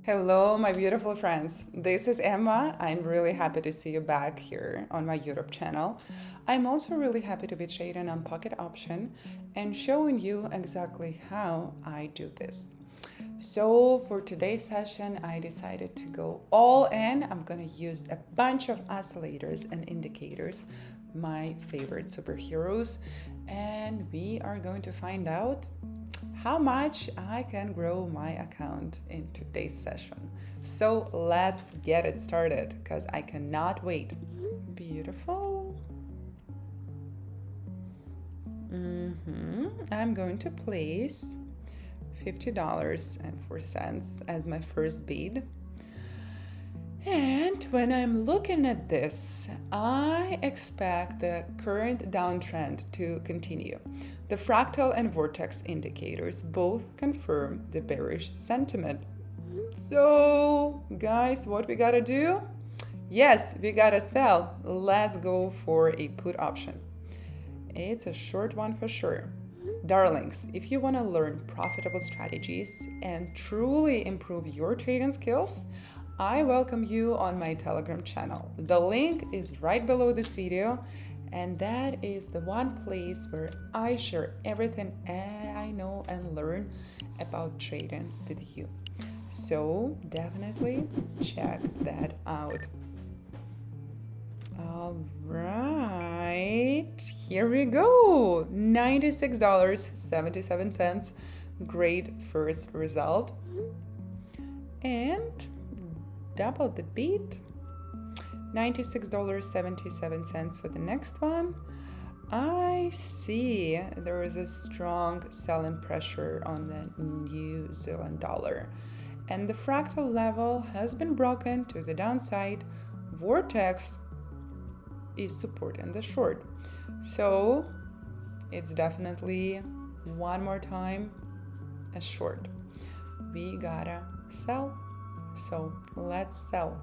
Hello, my beautiful friends. This is Emma. I'm really happy to see you back here on my YouTube channel. I'm also really happy to be trading on Pocket Option and showing you exactly how I do this. So for today's session, I decided to go all in. I'm going to use a bunch of oscillators and indicators, my favorite superheroes, and we are going to find out how much I can grow my account in today's session. So let's get it started because I cannot wait. Beautiful. I'm going to place $50.04 as my first bid. And when I'm looking at this, I expect the current downtrend to continue. The fractal and vortex indicators both confirm the bearish sentiment. So, guys, what we gotta do? Yes, we gotta sell. Let's go for a put option. It's a short one for sure. Darlings, if you want to learn profitable strategies and truly improve your trading skills, I welcome you on my Telegram channel. The link is right below this video, and that is the one place where I share everything I know and learn about trading with you. So definitely check that out. All right, here we go. $96.77. Great first result. And double the beat. $96.77 for the next one. I see there is a strong selling pressure on the New Zealand dollar. And the fractal level has been broken to the downside. Vortex is supporting the short. So it's definitely one more time a short. We gotta sell. So let's sell.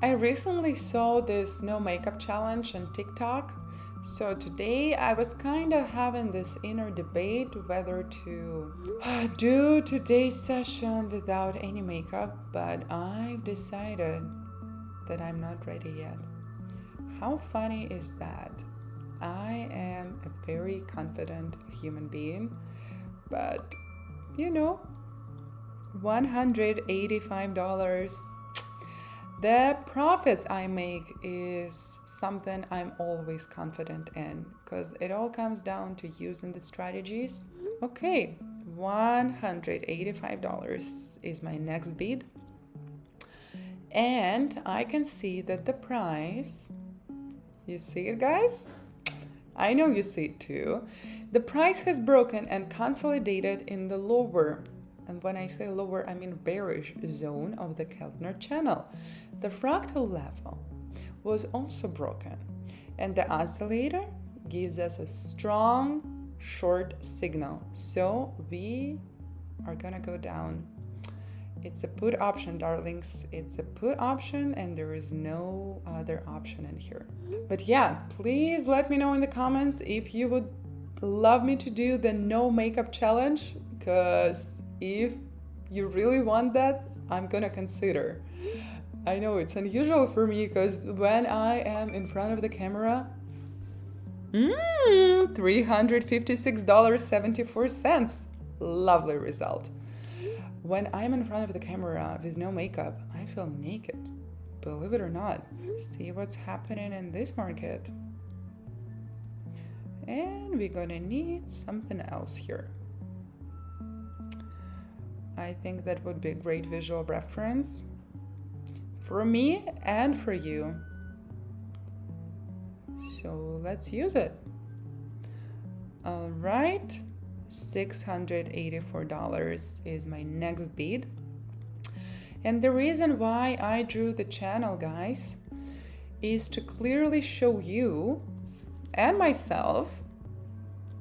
I recently saw this no makeup challenge on TikTok. So today I was kind of having this inner debate whether to do today's session without any makeup, but I've decided that I'm not ready yet. How funny is that? I am a very confident human being, but $185. The profits I make is something I'm always confident in because it all comes down to using the strategies. Okay, $185 is my next bid. And I can see that the price, you see it, guys? I know you see it too. The price has broken and consolidated in the lower, and when I say lower, I mean bearish zone of the Keltner channel. The fractal level was also broken, and the oscillator gives us a strong short signal. So we are gonna go down. It's a put option, darlings. It's a put option, and there is no other option in here. But yeah, please let me know in the comments if you would love me to do the no makeup challenge, because if you really want that, I'm gonna consider. I know it's unusual for me because when I am in front of the camera, $356.74. Lovely result. When I'm in front of the camera with no makeup, I feel naked. Believe it or not. See what's happening in this market. And we're gonna need something else here. I think that would be a great visual reference for me and for you. So let's use it. All right. $684 is my next bid. And the reason why I drew the channel, guys, is to clearly show you and myself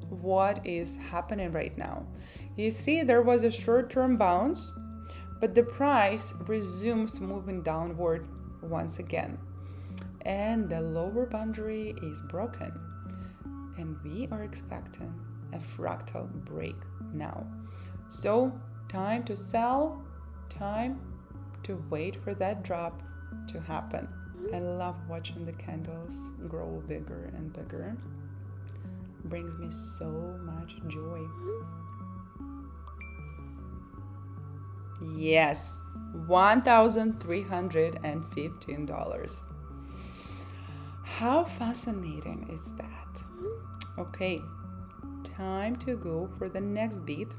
what is happening right now. You see, there was a short-term bounce, but the price resumes moving downward once again. And the lower boundary is broken. And we are expecting a fractal break now. So time to sell, time to wait for that drop to happen. I love watching the candles grow bigger and bigger. Brings me so much joy. Yes, $1,315. How fascinating is that? Okay, time to go for the next beat.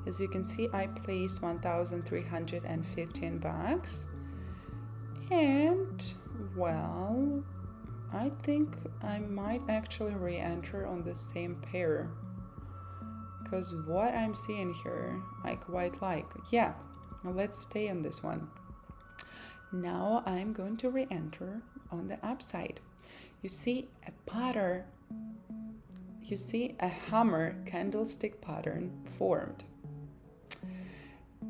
As you can see, I placed 1,315 bucks. And, well, I think I might actually re-enter on the same pair. Because what I'm seeing here, I quite like. Yeah, let's stay on this one. Now I'm going to re-enter on the upside. You see a pattern, you see a hammer candlestick pattern formed.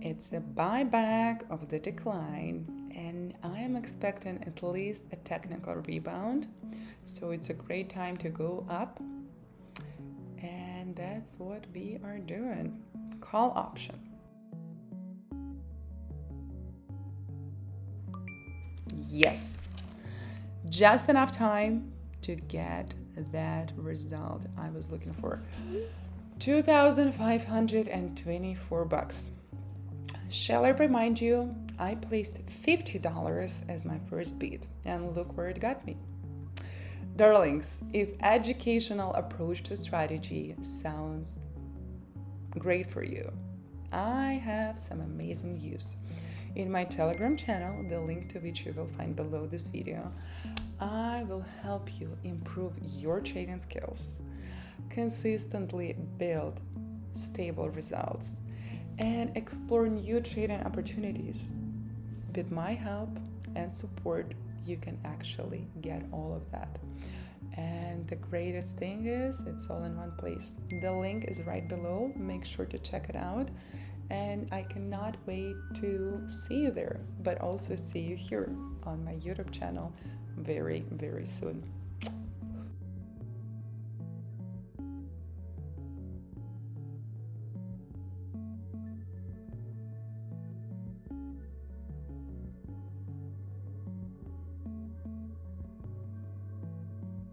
It's a buyback of the decline, and I am expecting at least a technical rebound. So it's a great time to go up. And that's what we are doing. Call option. Yes, just enough time to get that result I was looking for. 2,524 bucks. Shall I remind you, I placed $50 as my first bid, and look where it got me. Darlings, if educational approach to strategy sounds great for you, I have some amazing news. In my Telegram channel, the link to which you will find below this video, I will help you improve your trading skills, consistently build stable results, and explore new trading opportunities. With my help and support, you can actually get all of that. And the greatest thing is, it's all in one place. The link is right below. Make sure to check it out. And I cannot wait to see you there, but also see you here on my YouTube channel very, very soon.